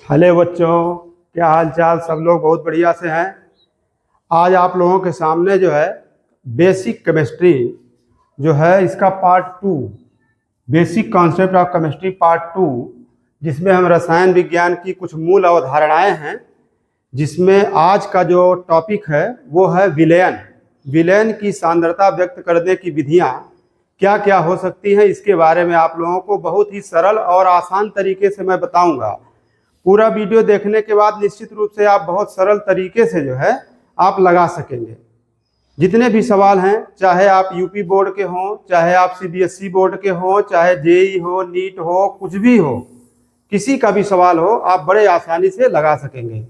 Hello बच्चों, क्या हाल चाल। सब लोग बहुत बढ़िया से हैं। आज आप लोगों के सामने जो है बेसिक केमिस्ट्री जो है इसका part 2, basic concept of chemistry part 2, जिसमें हम रसायन विज्ञान की कुछ मूल अवधारणाएं हैं। जिसमें आज का जो टॉपिक है वो है विलयन। विलयन की सांद्रता व्यक्त करने की विधियां क्या क्या हो सकती हैं, इसके बारे में आप लोगों को बहुत ही सरल और आसान तरीके से मैं बताऊंगा। पूरा वीडियो देखने के बाद निश्चित रूप से आप बहुत सरल तरीके से जो है आप लगा सकेंगे। जितने भी सवाल हैं, चाहे आप यूपी बोर्ड के हों, चाहे आप सीबीएसई बोर्ड के हों, चाहे जेई हो, नीट हो, कुछ भी हो, किसी का भी सवाल हो, आप बड़े आसानी से लगा सकेंगे।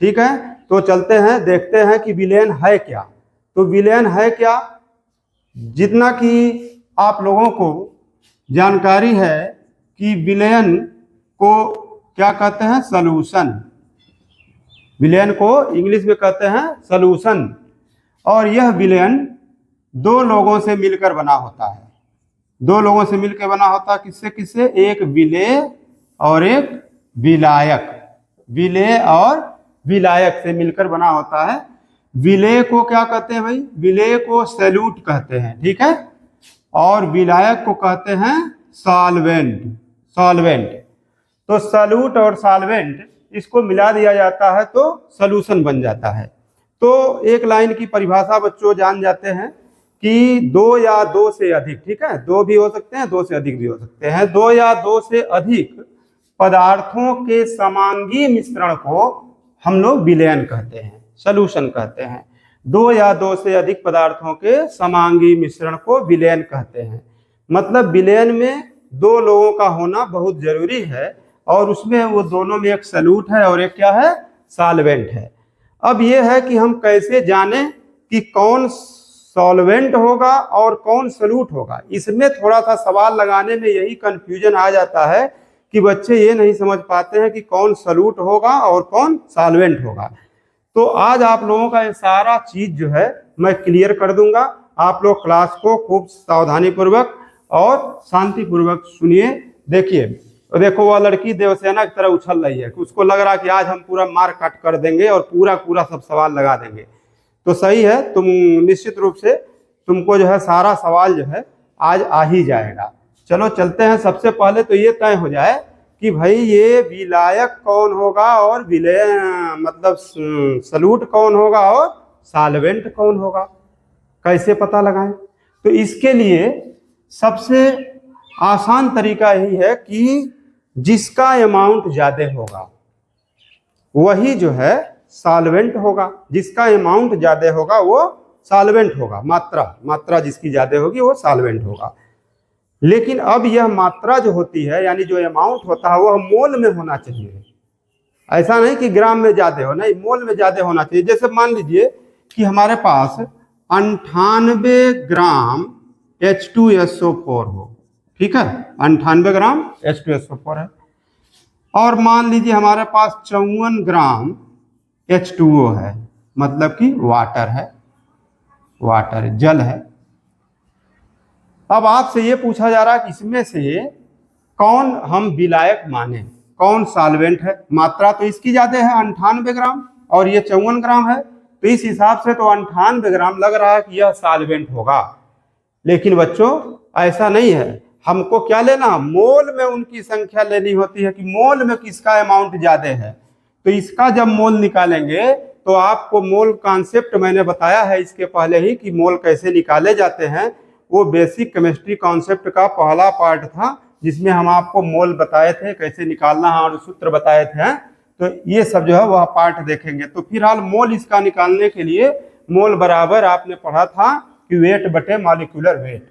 ठीक है, तो चलते हैं, देखते हैं कि विलयन है क्या। तो विलयन है क्या, जितना कि आप लोगों को जानकारी है कि विलयन को क्या कहते हैं, सॉल्यूशन। विलयन को इंग्लिश में कहते हैं सॉल्यूशन। और यह विलयन दो लोगों से मिलकर बना होता है। दो लोगों से मिलकर बना होता है। किससे किससे? एक विलेय और एक विलायक। विलेय और विलायक से मिलकर बना होता है। विलेय को क्या कहते हैं भाई? विलेय को सैल्यूट कहते हैं, ठीक है। और विलायक को कहते हैं सॉल्वेंट। सॉल्वेंट तो सॉल्यूट और सॉल्वेंट इसको मिला दिया जाता है तो सॉल्यूशन बन जाता है। तो एक लाइन की परिभाषा बच्चों जान जाते हैं कि दो या दो से अधिक, ठीक है, दो भी हो सकते हैं, दो से अधिक भी हो सकते हैं, दो या दो से अधिक पदार्थों के समांगी मिश्रण को हम लोग विलयन कहते हैं, सॉल्यूशन कहते हैं। दो या दो से अधिक पदार्थों के समांगी मिश्रण को विलयन कहते हैं। मतलब विलयन में दो लोगों का होना बहुत जरूरी है, और उसमें वो दोनों में एक सॉल्यूट है और एक क्या है, सॉल्वेंट है। अब ये है कि हम कैसे जानें कि कौन सॉल्वेंट होगा और कौन सॉल्यूट होगा। इसमें थोड़ा सा सवाल लगाने में यही कंफ्यूजन आ जाता है कि बच्चे ये नहीं समझ पाते हैं कि कौन सॉल्यूट होगा और कौन सॉल्वेंट होगा। तो आज आप लोगों का ये सारा चीज जो है मैं क्लियर कर दूंगा। आप लोग क्लास को खूब सावधानी पूर्वक और शांति पूर्वक सुनिए। देखिए, देखो वह लड़की देवसेना की तरह उछल रही है कि उसको लग रहा है कि आज हम पूरा मार काट कर देंगे और पूरा पूरा सब सवाल लगा देंगे। तो सही है, तुम निश्चित रूप से तुमको जो है सारा सवाल जो है आज आ ही जाएगा। चलो चलते हैं। सबसे पहले तो ये तय हो जाए कि भाई ये विलायक कौन होगा और विलय मतलब सॉल्यूट कौन होगा और सॉल्वेंट कौन होगा, कैसे पता लगाएं। तो इसके लिए सबसे आसान तरीका यही है कि जिसका अमाउंट ज्यादा होगा वही जो है सॉल्वेंट होगा। जिसका अमाउंट ज्यादा होगा वो सॉल्वेंट होगा। मात्रा जिसकी ज्यादा होगी वो सॉल्वेंट होगा। लेकिन अब यह मात्रा जो होती है, यानी जो अमाउंट होता है, वह मोल में होना चाहिए। ऐसा नहीं कि ग्राम में ज्यादा हो, नहीं, मोल में ज्यादा होना चाहिए। जैसे मान लीजिए कि हमारे पास 98 ग्राम H2SO4 हो, ठीक है, 98 ग्राम H2SO4 है। और मान लीजिए हमारे पास 54 ग्राम H2O है, मतलब कि वाटर है, वाटर जल है। अब आपसे ये पूछा जा रहा है कि इसमें से कौन हम विलायक माने, कौन सॉल्वेंट है। मात्रा तो इसकी ज्यादा है 98 ग्राम और ये 54 ग्राम है, तो इस हिसाब से तो 98 ग्राम लग रहा है कि यह सॉल्वेंट होगा। लेकिन बच्चों ऐसा नहीं है। हमको क्या लेना, मोल में उनकी संख्या लेनी होती है कि मोल में किसका अमाउंट ज्यादा है। तो इसका जब मोल निकालेंगे तो आपको मोल कॉन्सेप्ट मैंने बताया है इसके पहले ही कि मोल कैसे निकाले जाते हैं। वो बेसिक केमिस्ट्री कॉन्सेप्ट का पहला पार्ट था, जिसमें हम आपको मोल बताए थे, कैसे निकालना है और सूत्र बताए थे। तो ये सब जो है वह पार्ट देखेंगे। तो फिलहाल मोल इसका निकालने के लिए मोल बराबर आपने पढ़ा था कि वेट बटे मॉलिक्यूलर वेट।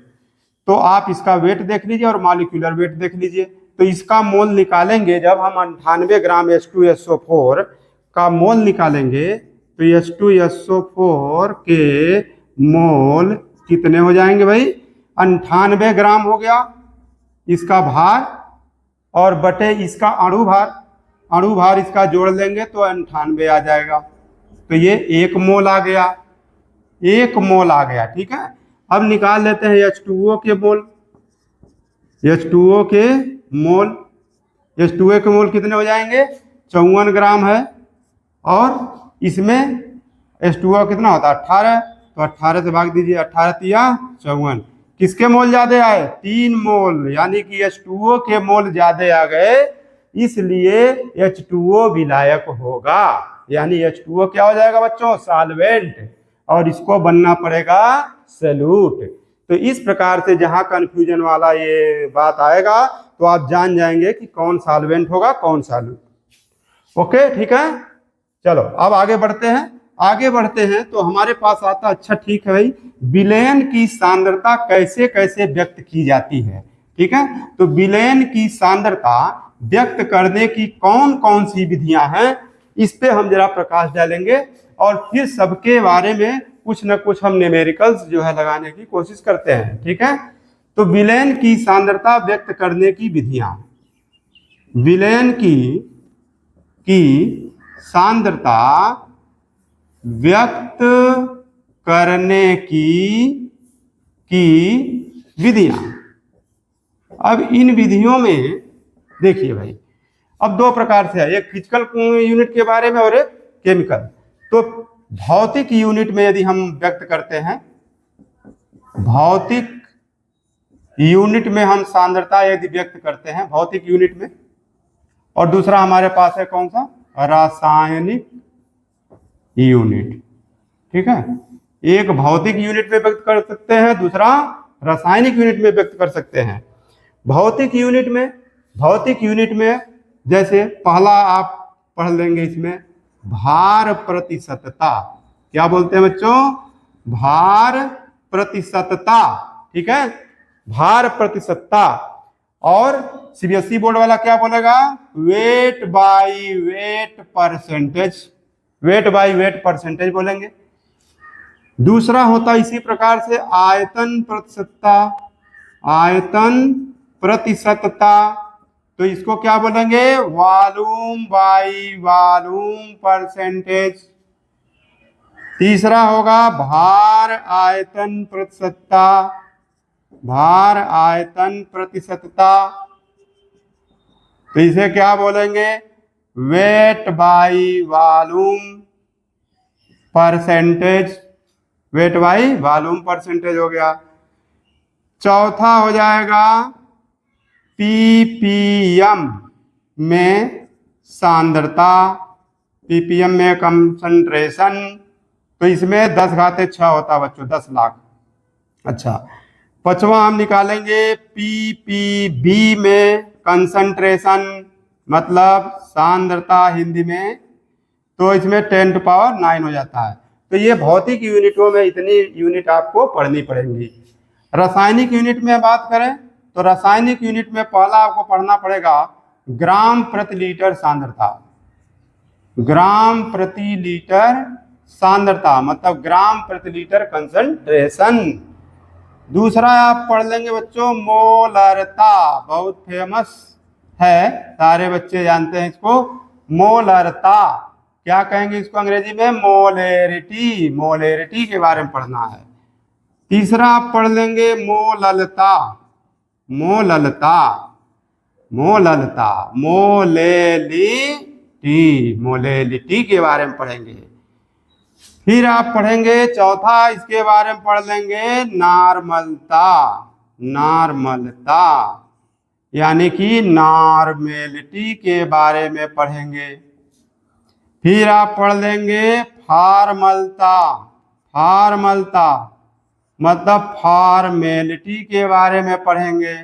तो आप इसका वेट देख लीजिए और मॉलिक्यूलर वेट देख लीजिए। तो इसका मोल निकालेंगे जब हम 98 ग्राम H2SO4 का मोल निकालेंगे तो H2SO4 के मोल कितने हो जाएंगे भाई? 98 ग्राम हो गया इसका भार, और बटे इसका अणु भार। अणु भार इसका जोड़ लेंगे तो 98 आ जाएगा। तो ये 1 मोल आ गया, 1 मोल आ गया, ठीक है। अब निकाल लेते हैं H2O के मोल। H2O के मोल, H2O के मोल कितने हो जाएंगे? 54 ग्राम है, और इसमें H2O कितना होता है 18, तो 18 से भाग दीजिए, 18 तिया 54। किसके मोल ज्यादा आए 3 मोल, यानी कि H2O के मोल ज्यादा आ गए, इसलिए H2O विलायक होगा, यानी H2O क्या हो जाएगा बच्चों सॉल्वेंट, और इसको बनना पड़ेगा सॉल्यूट। तो इस प्रकार से जहां कंफ्यूजन वाला ये बात आएगा तो आप जान जाएंगे कि कौन सॉल्वेंट होगा कौन सॉल्यूट। ओके ठीक है, चलो अब आगे बढ़ते हैं। आगे बढ़ते हैं तो हमारे पास आता, अच्छा ठीक है भाई, विलयन की सांद्रता कैसे कैसे व्यक्त की जाती है। ठीक है, तो विलयन की सांद्रता व्यक्त करने की कौन कौन सी विधियां हैं, इस पे हम जरा प्रकाश डालेंगे, और फिर सबके बारे में कुछ न कुछ हम न्यूमेरिकल्स जो है लगाने की कोशिश करते हैं। ठीक है, तो विलयन की सांद्रता व्यक्त करने की विधियां, विलयन की सांद्रता व्यक्त करने की विधियां। अब इन विधियों में देखिए भाई, अब दो प्रकार से है, एक फिजिकल यूनिट के बारे में और एक केमिकल। तो भौतिक यूनिट में यदि हम व्यक्त करते हैं, भौतिक यूनिट में हम सांद्रता यदि व्यक्त करते हैं भौतिक यूनिट में, और दूसरा हमारे पास है कौन सा रासायनिक यूनिट। ठीक है, एक भौतिक यूनिट में व्यक्त कर सकते हैं, दूसरा रासायनिक यूनिट में व्यक्त कर सकते हैं। भौतिक यूनिट में जैसे पहला आप पढ़ लेंगे, इसमें भार प्रतिशतता, क्या बोलते हैं बच्चों भार प्रतिशतता। ठीक है, भार प्रतिशतता, और सीबीएसई बोर्ड वाला क्या बोलेगा weight by weight percentage, weight by weight percentage बोलेंगे। दूसरा होता इसी प्रकार से आयतन प्रतिशतता, आयतन प्रतिशतता, तो इसको क्या बोलेंगे वॉल्यूम बाय वॉल्यूम परसेंटेज। तीसरा होगा भार आयतन प्रतिशतता, भार आयतन प्रतिशतता, तो इसे क्या बोलेंगे weight by volume percentage, weight by volume percentage हो गया। चौथा हो जाएगा पीपीएम में सांद्रता, पीपीएम में कंसंट्रेशन, तो इसमें 10⁻6 होता है बच्चों, 10 लाख। अच्छा, पांचवा हम निकालेंगे पीपीबी में कंसंट्रेशन, मतलब सांद्रता हिंदी में, तो इसमें 10⁻9 हो जाता है। तो ये भौतिक यूनिटों में इतनी यूनिट आपको पढ़नी पड़ेंगी। रासायनिक यूनिट में बात करें तो रासायनिक यूनिट में पहला आपको पढ़ना पड़ेगा ग्राम प्रति लीटर सांद्रता, ग्राम प्रति लीटर सांद्रता मतलब ग्राम प्रति लीटर कंसंट्रेशन। दूसरा आप पढ़ लेंगे बच्चों मोलरता, बहुत फेमस है, सारे बच्चे जानते हैं इसको, मोलरता। क्या कहेंगे इसको अंग्रेजी में मोलेरिटी, मोलेरिटी के बारे में पढ़ना है। तीसरा आप पढ़ लेंगे मोललता, मोललता, मोललता, मोलेलिटी, मोलेलिटी के बारे में पढ़ेंगे। फिर आप पढ़ेंगे चौथा, इसके बारे में पढ़ लेंगे नॉर्मलता, नॉर्मलता यानी कि नॉर्मेलिटी के बारे में पढ़ेंगे। फिर आप पढ़ लेंगे फॉर्मलता, फॉर्मलता मतलब फॉर्मेलिटी के बारे में पढ़ेंगे।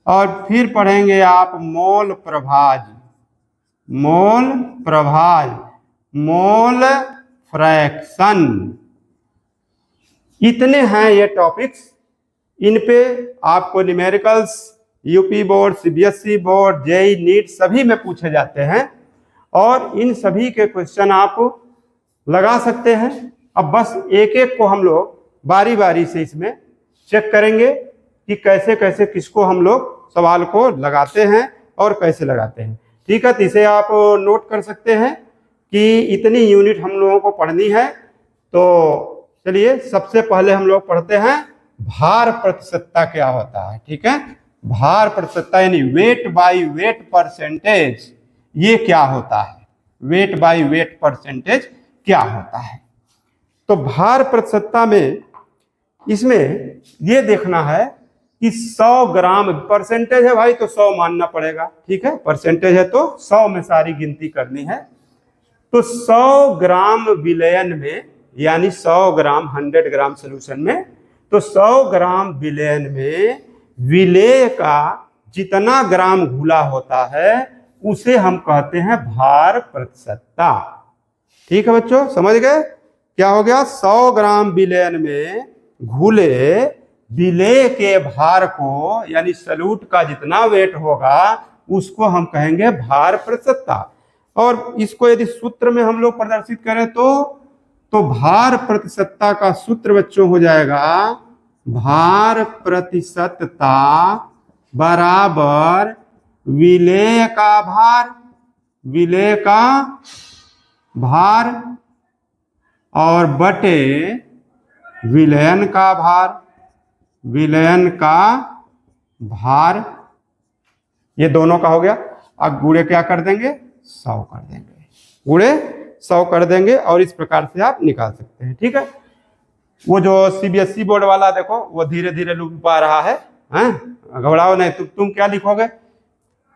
और फिर पढ़ेंगे आप मोल प्रभाज, मोल प्रभाज, मोल फ्रैक्शन। इतने हैं ये टॉपिक्स, इन पे आपको numericals UP board, CBSE board, JEE, NEET सभी में पूछे जाते हैं, और इन सभी के क्वेश्चन आप लगा सकते हैं। अब बस एक एक को हम लोग बारी बारी से इसमें चेक करेंगे कि कैसे कैसे किसको हम लोग सवाल को लगाते हैं और कैसे लगाते हैं। ठीक है, तो इसे आप नोट कर सकते हैं कि इतनी यूनिट हम लोगों को पढ़नी है। तो चलिए सबसे पहले हम लोग पढ़ते हैं भार प्रतिशतता क्या होता है। ठीक है, भार प्रतिशतता यानी वेट बाय वेट परसेंटेज, ये क्या होता है, वेट बाय वेट परसेंटेज क्या होता है। तो भार प्रतिशतता में इसमें ये देखना है कि 100 ग्राम परसेंटेज है भाई, तो 100 मानना पड़ेगा, ठीक है, परसेंटेज है तो 100 में सारी गिनती करनी है। तो 100 ग्राम विलयन में, यानी 100 ग्राम 100 ग्राम सोल्यूशन में, तो 100 ग्राम विलयन में विलेय का जितना ग्राम घुला होता है उसे हम कहते हैं भार प्रतिशतता। ठीक है बच्चों, समझ गए क्या हो गया। 100 ग्राम विलयन में घुले विलेय के भार को, यानी सल्यूट का जितना वेट होगा उसको हम कहेंगे भार प्रतिशतता। और इसको यदि सूत्र में हम लोग प्रदर्शित करें तो भार प्रतिशतता का सूत्र बच्चों हो जाएगा भार प्रतिशतता बराबर विलेय का भार, विलेय का भार और बटे विलयन का भार, विलयन का भार, ये दोनों का हो गया। अब गुणे क्या कर देंगे, 100 कर देंगे, गुणे 100 कर देंगे और इस प्रकार से आप निकाल सकते हैं। ठीक है, वो जो सीबीएसई बोर्ड वाला देखो वो धीरे धीरे लुक पा रहा है, घबराओ नहीं। तुम क्या लिखोगे।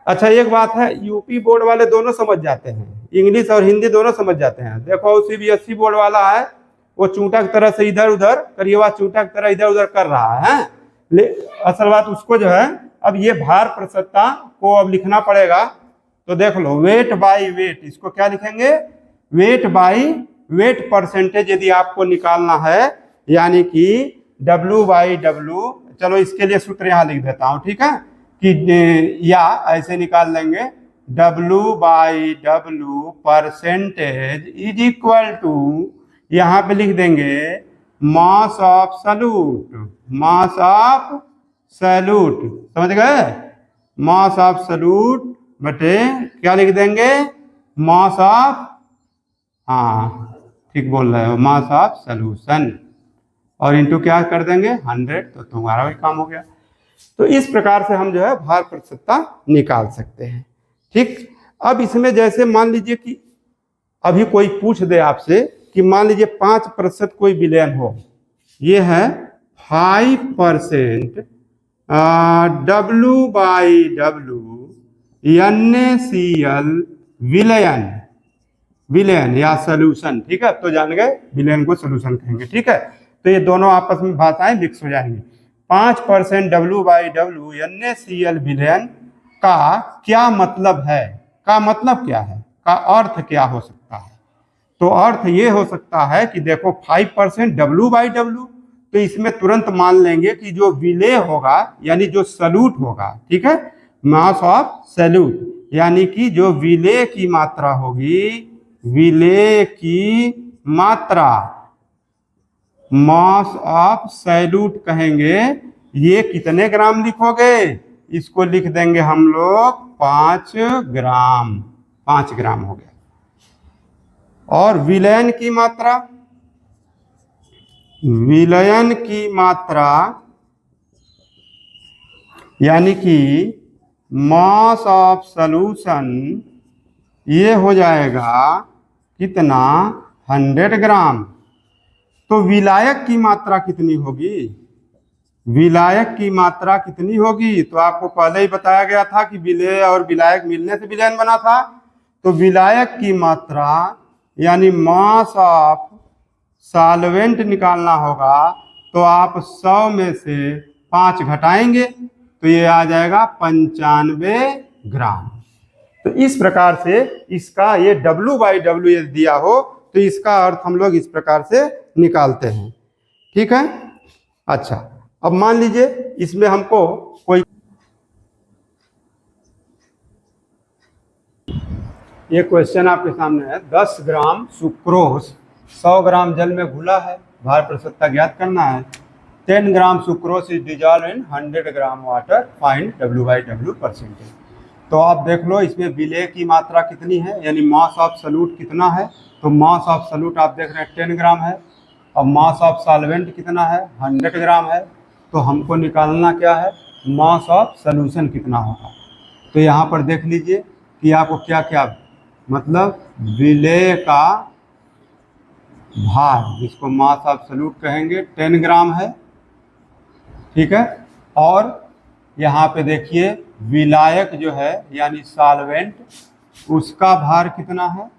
अच्छा एक बात है, यूपी बोर्ड वाले दोनों समझ जाते हैं, इंग्लिश और हिंदी दोनों समझ जाते हैं। देखो सीबीएसई बोर्ड वाला है वो चूंटा की तरह से इधर उधर करिएवा, चूंटा की तरह इधर उधर कर रहा है। असल बात उसको जो है अब ये भार प्रतिशतता को अब लिखना पड़ेगा। तो देख लो वेट बाय वेट, इसको क्या लिखेंगे, वेट बाय वेट परसेंटेज यदि आपको निकालना है, यानी कि W बाई W, चलो इसके लिए सूत्र यहाँ लिख देता हूँ, ठीक है, कि या ऐसे निकाल लेंगे W by W percentage is equal to, यहाँ पे लिख देंगे mass of solute, mass of solute, समझ गए, मास ऑफ सल्यूट बटे क्या लिख देंगे, मास ऑफ, हाँ ठीक बोल रहे हो, मास ऑफ सॉल्यूशन, और इनटू क्या कर देंगे 100, तो तुम्हारा भी काम हो गया। तो इस प्रकार से हम जो है भार प्रतिशतता निकाल सकते हैं। ठीक, अब इसमें जैसे मान लीजिए कि अभी कोई पूछ दे आपसे कि मान लीजिए 5% कोई विलयन हो, ये है 5% W बाई W NaCl विलयन, विलयन या सोल्यूशन, ठीक है, तो जान गए विलयन को सोल्यूशन कहेंगे। ठीक है, तो ये दोनों आपस में भाषाएं मिक्स हो जाएंगी। 5% W बाई W NaCl विलयन का क्या मतलब है, का मतलब क्या है, का अर्थ क्या हो सकता है। तो अर्थ ये हो सकता है कि देखो 5% W बाई W, तो इसमें तुरंत मान लेंगे कि जो विलेय होगा यानी जो सल्यूट होगा, ठीक है, मास ऑफ सल्यूट, यानी कि जो विलेय की मात्रा होगी, विलेय की मात्रा, मास ऑफ सैल्यूट कहेंगे, ये कितने ग्राम लिखोगे, इसको लिख देंगे हम लोग 5 ग्राम, 5 ग्राम हो गया। और विलयन की मात्रा, विलयन की मात्रा यानी कि मास ऑफ सॉल्यूशन, ये हो जाएगा कितना 100 ग्राम। तो विलायक की मात्रा कितनी होगी, विलायक की मात्रा कितनी होगी, तो आपको पहले ही बताया गया था कि विलेय और विलायक मिलने से विलयन बना था। तो विलायक की मात्रा यानी मास ऑफ सॉल्वेंट निकालना होगा, तो आप 100 में से 5 घटाएंगे तो ये आ जाएगा 95 ग्राम। तो इस प्रकार से इसका ये W बाई W यदि दिया हो तो इसका अर्थ हम लोग इस प्रकार से निकालते हैं। ठीक है, अच्छा अब मान लीजिए इसमें हमको कोई, ये क्वेश्चन आपके सामने है, 10 ग्राम सुक्रोज 100 ग्राम जल में घुला है, भार प्रतिशतता ज्ञात करना है। 10 gram sucrose is dissolve in 100 gram water, find W by W percentage. तो आप देख लो इसमें विलेय की मात्रा कितनी है, यानी मास ऑफ सॉल्यूट कितना है, तो मास ऑफ सॉल्यूट आप देख रहे हैं 10 ग्राम है, और मास ऑफ सॉल्वेंट कितना है 100 ग्राम है। तो हमको निकालना क्या है, मास ऑफ सॉल्यूशन कितना होगा। तो यहाँ पर देख लीजिए कि आपको क्या क्या, मतलब विलेय का भार, जिसको मास एब्सोल्यूट कहेंगे, 10 ग्राम है। ठीक है। और यहाँ पे देखिए विलायक जो है यानी सॉल्वेंट, उसका भार कितना है,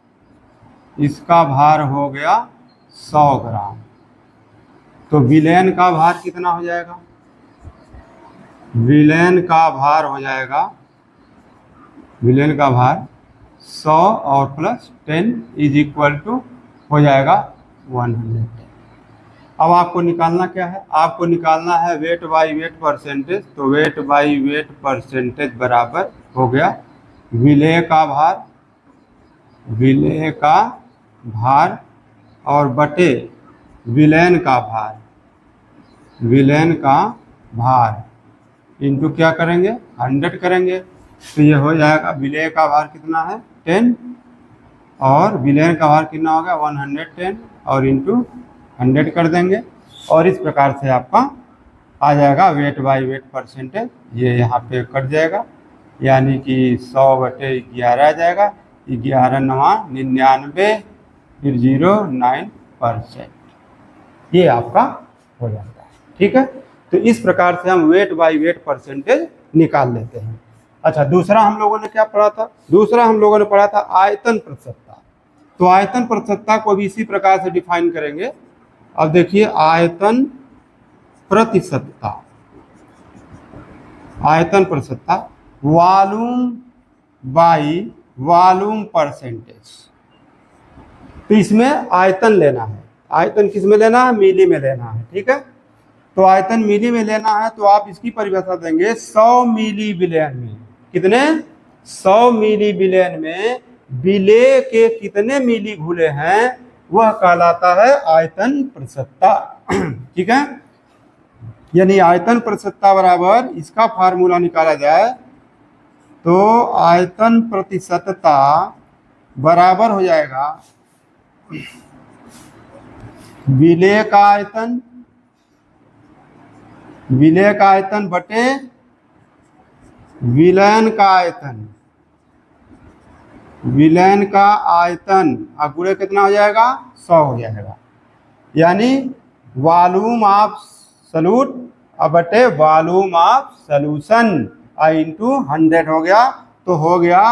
इसका भार हो गया 100 ग्राम। तो विलेन का भार कितना हो जाएगा, विलेन का भार हो जाएगा, विलेन का भार 100 और प्लस 10 इज इक्वल टू हो जाएगा 100। अब आपको निकालना क्या है, आपको निकालना है वेट बाई वेट परसेंटेज। तो वेट बाई वेट परसेंटेज बराबर हो गया विलेय का भार, विलेय का भार और बटे विलेन का भार, विलेन का भार इंटू क्या करेंगे, 100 करेंगे। तो ये हो जाएगा विलेय का भार कितना है 10 और विलेन का भार कितना होगा 110 और इंटू 100 कर देंगे। और इस प्रकार से आपका आ जाएगा वेट बाई वेट परसेंटेज। ये यहाँ पे कट जाएगा, यानी कि 100/11 आ जाएगा, 11×9 = 99, फिर 09%, ये आपका हो जाता है। ठीक है। तो इस प्रकार से हम वेट बाई वेट परसेंटेज निकाल लेते हैं। अच्छा, दूसरा हम लोगों ने क्या पढ़ा था, दूसरा हम लोगों ने पढ़ा था आयतन प्रतिशतता। तो आयतन प्रतिशतता को भी इसी प्रकार से डिफाइन करेंगे। अब देखिए आयतन प्रतिशतता, आयतन प्रतिशतता वॉल्यूम बाई वॉल्यूम परसेंटेज। तो इसमें आयतन लेना है, आयतन किस में लेना है, मिली में लेना है। ठीक है। तो आयतन मिली में लेना है तो आप इसकी परिभाषा देंगे 100 मिली बिलियन में। कितने, 100 मिली बिलियन में विलेय के कितने मिली घुले हैं, वह कहलाता है आयतन प्रतिशतता। ठीक है। यानी आयतन प्रतिशतता बराबर, इसका फार्मूला निकाला जाए तो आयतन प्रतिशतता बराबर हो जाएगा विलेय का आयतन, विलेय का आयतन बटे विलयन का आयतन, विलयन का आयतन अब गुणे कितना हो जाएगा 100 हो जाएगा, यानी वॉल्यूम ऑफ सॉल्यूट बटे वॉल्यूम ऑफ सॉल्यूशन इंटू 100 हो गया। तो हो गया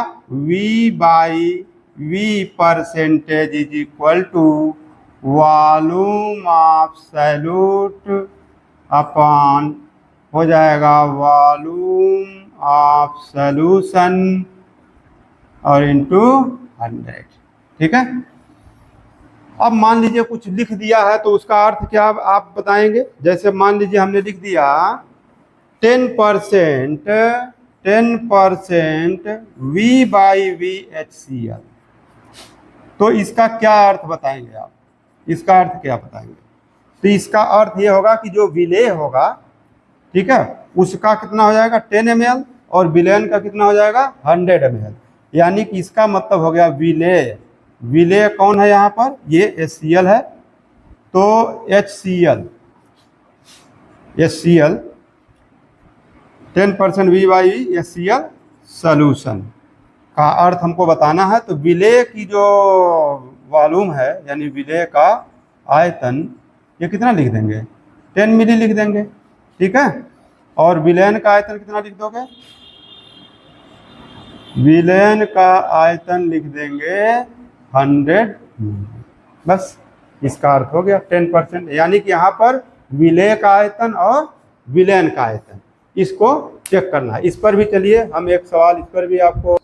V by V percentage is equal to volume of solute upon हो जाएगा वॉल्यूम ऑफ सॉल्यूशन और इंटू 100। ठीक है। अब मान लीजिए कुछ लिख दिया है तो उसका अर्थ क्या आप बताएंगे। जैसे मान लीजिए हमने लिख दिया 10% V बाई वी HCl, तो इसका क्या अर्थ बताएंगे आप, इसका अर्थ क्या बताएंगे। तो इसका अर्थ ये होगा कि जो विलेय होगा, ठीक है, उसका कितना हो जाएगा 10 ml और विलयन का कितना हो जाएगा 100 ml। यानी कि इसका मतलब हो गया विलेय, विलेय कौन है यहाँ पर, ये HCl है। तो HCl 10% V by HCl solution का अर्थ हमको बताना है। तो विलेय की जो वॉल्यूम है यानी विलेय का आयतन, ये कितना लिख देंगे 10 मिली लिख देंगे। ठीक है। और विलयन का आयतन कितना लिख दोगे, विलयन का आयतन लिख देंगे 100 मिली। बस इसका अर्थ हो गया 10%, यानी कि यहाँ पर विलेय का आयतन और विलयन का आयतन, इसको चेक करना है। इस पर भी चलिए हम एक सवाल, इस पर भी आपको,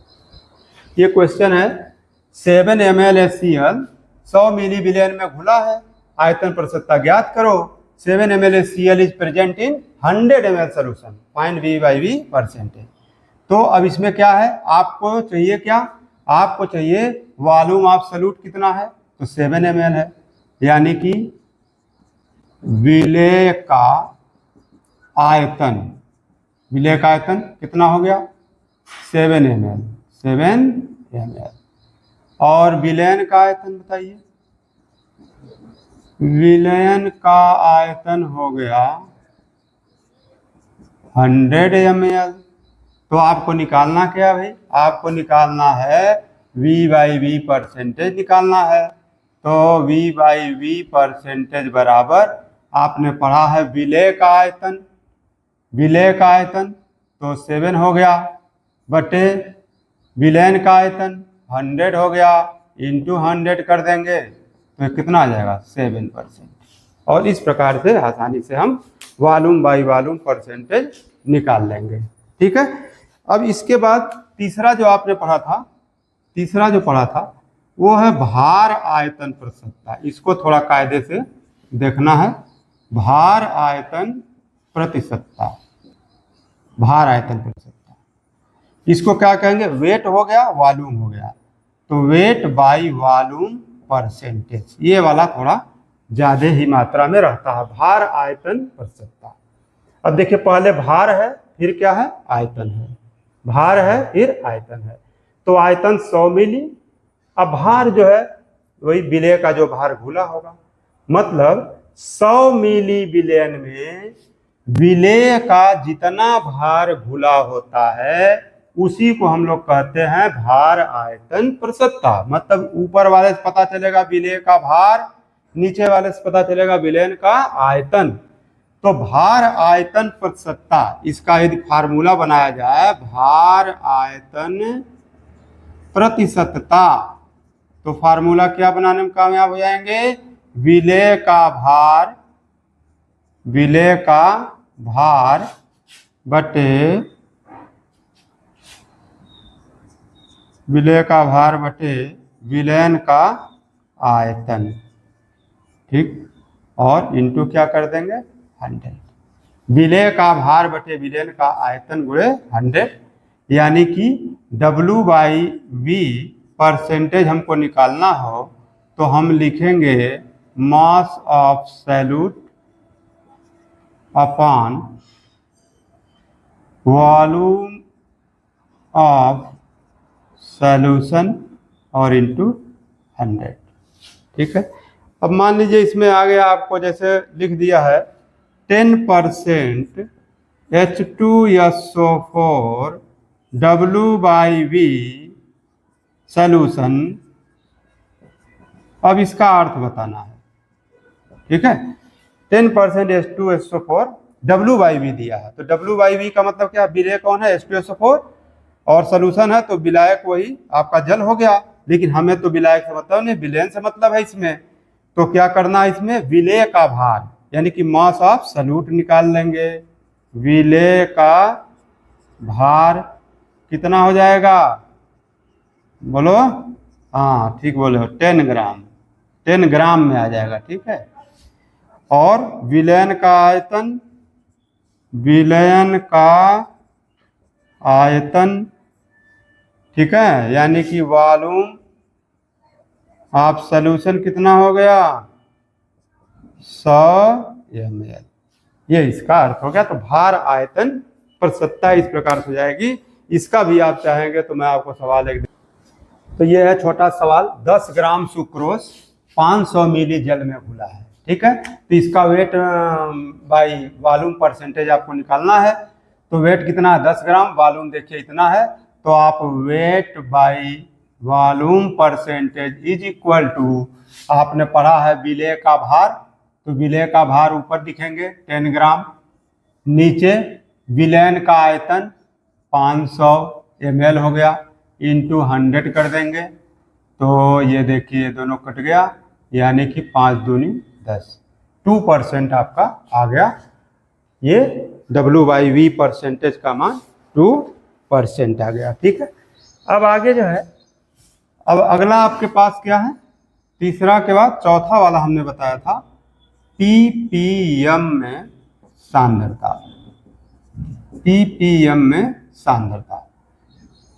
ये क्वेश्चन है 7 ml HCl 100 मिली विलयन में घुला है, आयतन प्रतिशतता ज्ञात करो। 7 ml HCl is present in 100 ml solution, find V by V percentage. तो अब इसमें क्या है, आपको चाहिए क्या, आपको चाहिए वॉल्यूम ऑफ सॉल्यूट कितना है, तो 7 ml है, यानी कि विलेय का आयतन, विलेय का आयतन कितना हो गया 7 ml, 7 ml। और विलयन का आयतन बताइए, विलयन का आयतन हो गया 100 ml। तो आपको निकालना क्या भाई, आपको निकालना है V बाई वी परसेंटेज निकालना है। तो V बाई वी परसेंटेज बराबर, आपने पढ़ा है विलय का आयतन, विलय का आयतन तो 7 हो गया, बटे विलयन का आयतन 100 हो गया, इंटू 100 कर देंगे तो कितना आ जाएगा 7%। और इस प्रकार से आसानी से हम वॉल्यूम बाई वॉल्यूम परसेंटेज निकाल लेंगे। ठीक है। अब इसके बाद तीसरा जो आपने पढ़ा था, तीसरा जो पढ़ा था वो है भार आयतन प्रतिशतता। इसको थोड़ा कायदे से देखना है। भार आयतन प्रतिशतता, भार आयतन प्रतिशतता, इसको क्या कहेंगे, वेट हो गया वॉल्यूम हो गया, तो वेट बाई वॉल्यूम परसेंटेज, ये वाला थोड़ा ज्यादा ही मात्रा में रहता है, भार आयतन प्रतिशतता। अब देखिए पहले भार है, फिर क्या है, आयतन है, भार है फिर आयतन है। तो आयतन 100 मिली, अब भार जो है वही विलय का जो भार घुला होगा, मतलब 100 मिली विलयन में विलय का जितना भार घुला होता है उसी को हम लोग कहते हैं भार आयतन प्रतिशतता। मतलब ऊपर वाले से पता चलेगा विलय का भार, नीचे वाले से पता चलेगा विलयन का आयतन। तो भार आयतन प्रतिशतता, इसका यदि फार्मूला बनाया जाए भार आयतन प्रतिशतता, तो फार्मूला क्या बनाने में कामयाब हो जाएंगे, विलय का भार, विलय का भार बटे विलय का भार बटे विलयन का आयतन। ठीक, और इंटू क्या कर देंगे 100, विलय का भार बटे विलयन का आयतन गुणे 100, यानी कि W बाई वी परसेंटेज हमको निकालना हो तो हम लिखेंगे mass of salute upon volume of solution और इंटू 100। ठीक है। अब मान लीजिए इसमें आ गया, आपको जैसे लिख दिया है 10% H2SO4 W by V solution. अब इसका अर्थ बताना है। ठीक है, 10% H2SO4 W बाई वी दिया है, तो W बाई वी का मतलब क्या, विलय कौन है H2SO4 और सॉल्यूशन है तो विलायक वही आपका जल हो गया। लेकिन हमें तो विलायक से मतलब नहीं, विलयन से मतलब है इसमें। तो क्या करना है, इसमें विलय का भार यानी कि मास ऑफ सॉल्यूट निकाल लेंगे। विलय का भार कितना हो जाएगा, बोलो, हाँ ठीक बोले हो, 10 ग्राम, 10 ग्राम में आ जाएगा। ठीक है। और विलयन का आयतन, विलयन का आयतन, ठीक है, यानी कि वॉल्यूम ऑफ सॉल्यूशन कितना हो गया 100 ml, ये इसका अर्थ हो गया। तो भार आयतन प्रतिशतता इस प्रकार से हो जाएगी। इसका भी आप चाहेंगे तो मैं आपको सवाल एक, तो ये है छोटा सवाल, 10 ग्राम सुक्रोज 500 मिली जल में घुला है। ठीक है, तो इसका वेट बाई वॉल्यूम परसेंटेज आपको निकालना है। तो वेट कितना है 10 ग्राम, वॉल्यूम देखिए इतना है, तो आप weight by volume percentage is equal to, आपने पढ़ा है विलय का भार, तो विलय का भार ऊपर लिखेंगे 10 ग्राम, नीचे विलयन का आयतन 500 ml हो गया, इंटू 100 कर देंगे। तो ये देखिए दोनों कट गया, यानी कि 5 दूनी 10, 2% आपका आ गया। ये W बाई वी परसेंटेज का मान 2% आ गया। ठीक है। अब आगे जो है, अब अगला आपके पास क्या है, तीसरा के बाद चौथा वाला हमने बताया था ppm में सांद्रता, ppm में सांद्रता।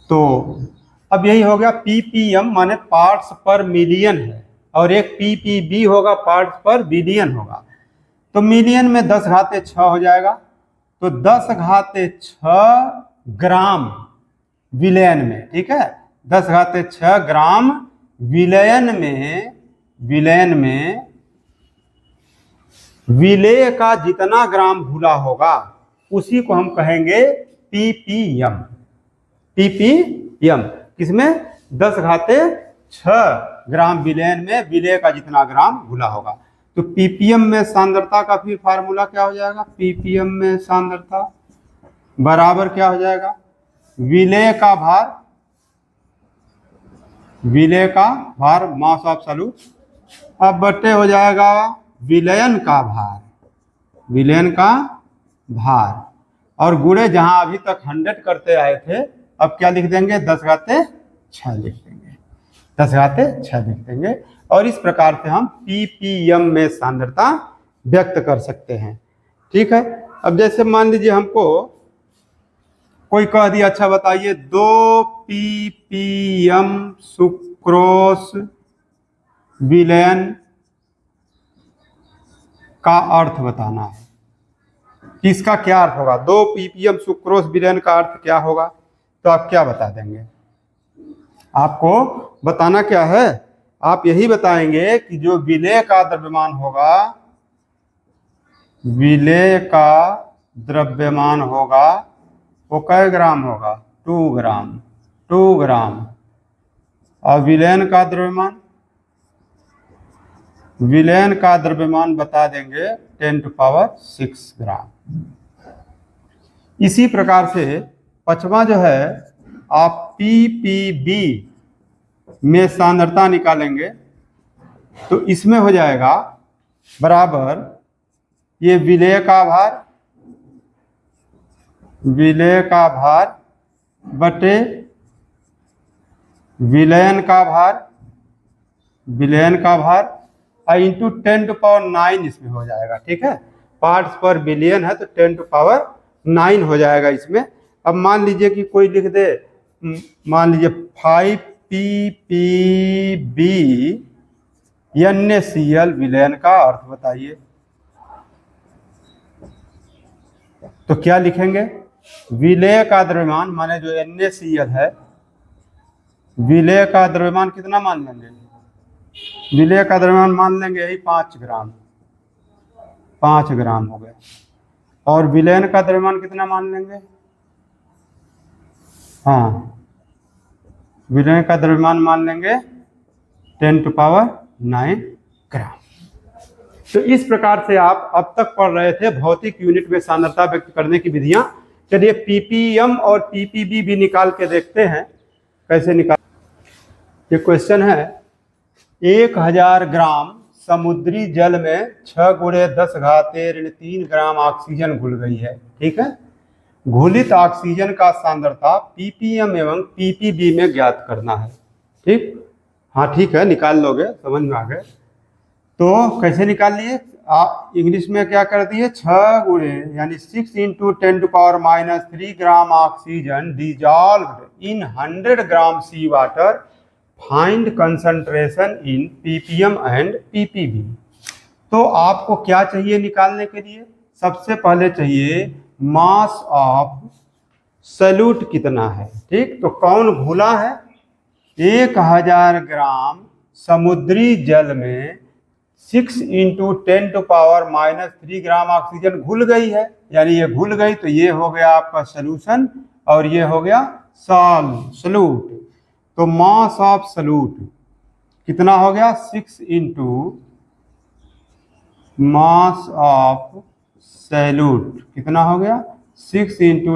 तो अब यही हो गया, ppm माने पार्ट्स पर मिलियन है, और एक ppb होगा पार्ट्स पर बिलियन होगा। तो मिलियन में 10⁻6 हो जाएगा, तो 10⁻6 ग्राम विलयन में। ठीक है, 10⁻6 ग्राम विलयन में, विलयन में विलय का जितना ग्राम घुला होगा उसी को हम कहेंगे ppm। ppm, किसमें 10⁻6 ग्राम विलेन में विलेय का जितना ग्राम घुला होगा। तो ppm में सांद्रता का फिर फार्मूला क्या हो जाएगा, ppm में सांद्रता बराबर क्या हो जाएगा, विलेय का भार मास ऑफ सॉल्यूट, अब बट्टे हो जाएगा विलयन का भार, और गुणे जहां अभी तक 100 करते आए थे, अब क्या लिख देंगे, 10⁻6 लिख देंगे, 10⁻6 लिख देंगे। और इस प्रकार से हम ppm में सांद्रता व्यक्त कर सकते हैं। ठीक है। अब जैसे मान लीजिए हमको कोई कह दिया, अच्छा बताइए 2 ppm सुक्रोस विलयन का अर्थ बताना है कि इसका क्या अर्थ होगा, 2 ppm सुक्रोस विलयन का अर्थ क्या होगा, तो आप क्या बता देंगे, आपको बताना क्या है, आप यही बताएंगे कि जो विलेय का द्रव्यमान होगा, वो कै ग्राम होगा, 2 ग्राम, और विलयन का द्रव्यमान बता देंगे 10⁶ ग्राम। इसी प्रकार से पांचवा जो है, आप ppb में सांद्रता निकालेंगे, तो इसमें हो जाएगा बराबर ये विलेय का भार बटे विलयन का भार इंटू 10⁹ इसमें हो जाएगा। ठीक है, पार्ट्स पर बिलियन है तो 10⁹ हो जाएगा इसमें। अब मान लीजिए कि कोई लिख दे, मान लीजिए 5 ppb NaCl विलयन का अर्थ बताइए, तो क्या लिखेंगे, विलेय का द्रव्यमान माने जो NaCl है, विलेय का द्रव्यमान कितना मान लेंगे, विलेय का द्रव्यमान मान लेंगे यही 5 ग्राम हो गए, और विलयन का द्रव्यमान कितना मान लेंगे, हाँ विलयन का द्रव्यमान मान लेंगे 10⁹ ग्राम। तो इस प्रकार से आप अब तक पढ़ रहे थे भौतिक यूनिट में सांद्रता व्यक्त करने की विधियां। चलिए ppm और ppb भी निकाल के देखते हैं कैसे निकाल। ये क्वेश्चन है, 1000 ग्राम समुद्री जल में 6×10⁻³ ग्राम ऑक्सीजन घुल गई है। ठीक है, घुलित ऑक्सीजन का सांद्रता ppm एवं ppb में ज्ञात करना है। ठीक, हाँ ठीक है, निकाल लोगे, समझ में आ गए। तो कैसे निकाल लिए, इंग्लिश में क्या कर दिए, 6 गुणे यानी 6 × 10⁻³ gram oxygen dissolved in 100 gram sea water, find concentration in ppm and ppb। तो आपको क्या चाहिए निकालने के लिए, सबसे पहले चाहिए मास ऑफ सॉल्यूट कितना है। ठीक, तो कौन घुला है, 1000 ग्राम समुद्री जल में 6 × 10⁻³ ग्राम ऑक्सीजन घुल गई है, यानी ये घुल गई, तो ये हो गया आपका सॉल्यूशन और ये हो गया सॉल्यूट। तो मास ऑफ सॉल्यूट कितना हो गया, 6 × मास ऑफ सॉल्यूट कितना हो गया, 6 ×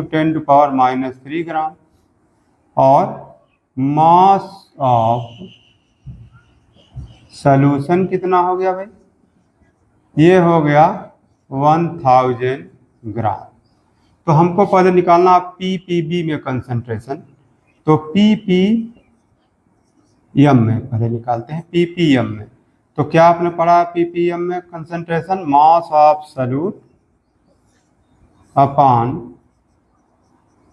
10⁻³ ग्राम, और मास ऑफ सॉल्यूशन कितना हो गया भाई, ये हो गया 1000 ग्राम। तो हमको पहले निकालना ppb में कंसंट्रेशन, तो ppm में पहले निकालते हैं, ppm में। तो क्या आपने पढ़ा ppm में concentration, mass of solute upon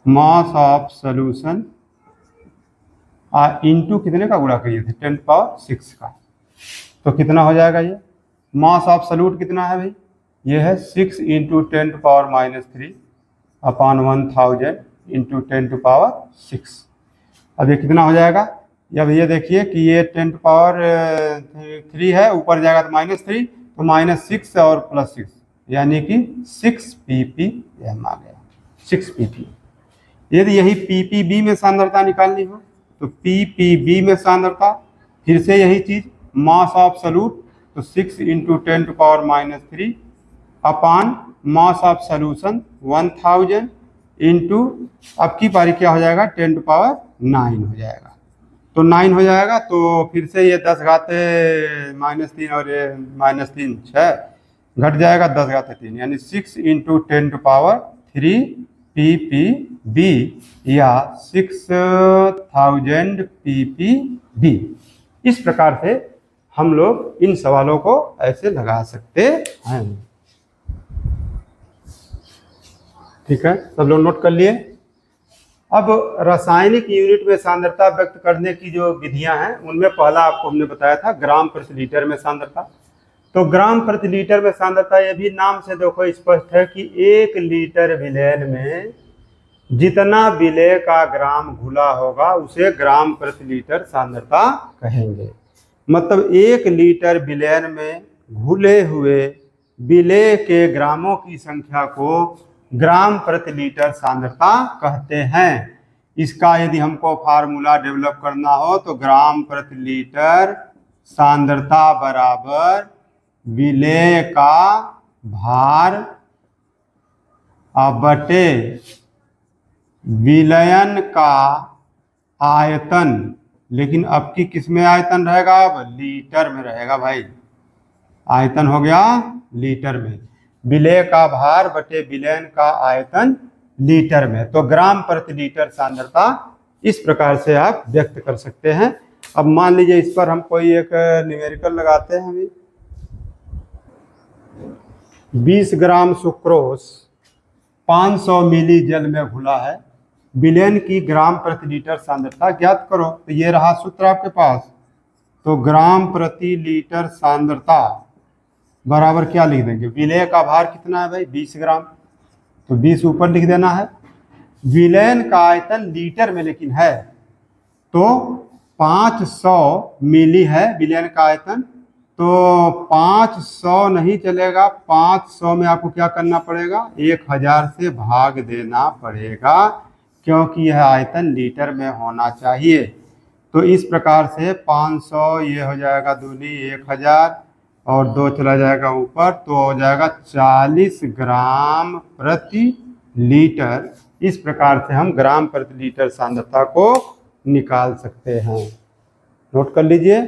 mass of solution into कितने का गुणा किए थे, 10⁶ का। तो कितना हो जाएगा, ये मास ऑफ सॉल्यूट कितना है भाई, ये है 6 × 10⁻³ अपॉन 1000 × 10⁶। अब ये कितना हो जाएगा, अब ये देखिए कि ये 10⁻³ है, ऊपर जाएगा तो -3, तो -6 और +6 यानी कि 6 ppm आ गया, 6 pp। यदि यही ppb में सांद्रता निकालनी हो तो ppb में सांद्रता, फिर से यही चीज मास ऑफ सॉल्यूट, तो 6 × 10⁻³ अपान मास ऑफ सॉल्यूशन 1000 इंटू, अब की पारी क्या हो जाएगा 10⁻9 हो जाएगा। तो 9 हो जाएगा, तो फिर से ये 10 घाते -3 और ये -3 6 घट जाएगा 10 घाते 3, यानी 6 × 10⁻³ ppb या 6000 ppb। इस प्रकार से हम लोग इन सवालों को ऐसे लगा सकते हैं। ठीक है, सब लोग नोट कर लिए। अब रासायनिक यूनिट में सांद्रता व्यक्त करने की जो विधियां हैं उनमें पहला आपको हमने बताया था ग्राम प्रति लीटर में सांद्रता। तो ग्राम प्रति लीटर में सांद्रता, ये भी नाम से देखो स्पष्ट है कि 1 लीटर विलयन में जितना विलेय का ग्राम घुला होगा उसे ग्राम प्रति लीटर सांद्रता कहेंगे। मतलब 1 लीटर विलयन में घुले हुए विलेय के ग्रामों की संख्या को ग्राम प्रति लीटर सांद्रता कहते हैं। इसका यदि हमको फार्मूला डेवलप करना हो तो ग्राम प्रति लीटर सांद्रता बराबर विलेय का भार बटे विलयन का आयतन। लेकिन अब की किस में आयतन रहेगा? अब लीटर में रहेगा भाई। आयतन हो गया लीटर में, विलेय का भार बटे विलयन का आयतन लीटर में। तो ग्राम प्रति लीटर सांद्रता इस प्रकार से आप व्यक्त कर सकते हैं। अब मान लीजिए इस पर हम कोई एक न्यूमेरिकल लगाते हैं। अभी 20 ग्राम सुक्रोज 500 मिली जल में घुला है, विलयन की ग्राम प्रति लीटर सांद्रता ज्ञात करो। तो ये रहा सूत्र आपके पास। तो ग्राम प्रति लीटर सांद्रता बराबर क्या लिख देंगे? विलेय का भार कितना है भाई? 20 ग्राम, तो 20 ऊपर लिख देना है। विलयन का आयतन लीटर में लेकिन है, तो 500 मिली है विलयन का आयतन। तो 500 नहीं चलेगा, 500 में आपको क्या करना पड़ेगा? 1000 से भाग देना पड़ेगा, क्योंकि यह आयतन लीटर में होना चाहिए। तो इस प्रकार से 500 ये हो जाएगा दूनी 1000 और 2 चला जाएगा ऊपर, तो हो जाएगा 40 ग्राम प्रति लीटर। इस प्रकार से हम ग्राम प्रति लीटर सांद्रता को निकाल सकते हैं। नोट कर लीजिए।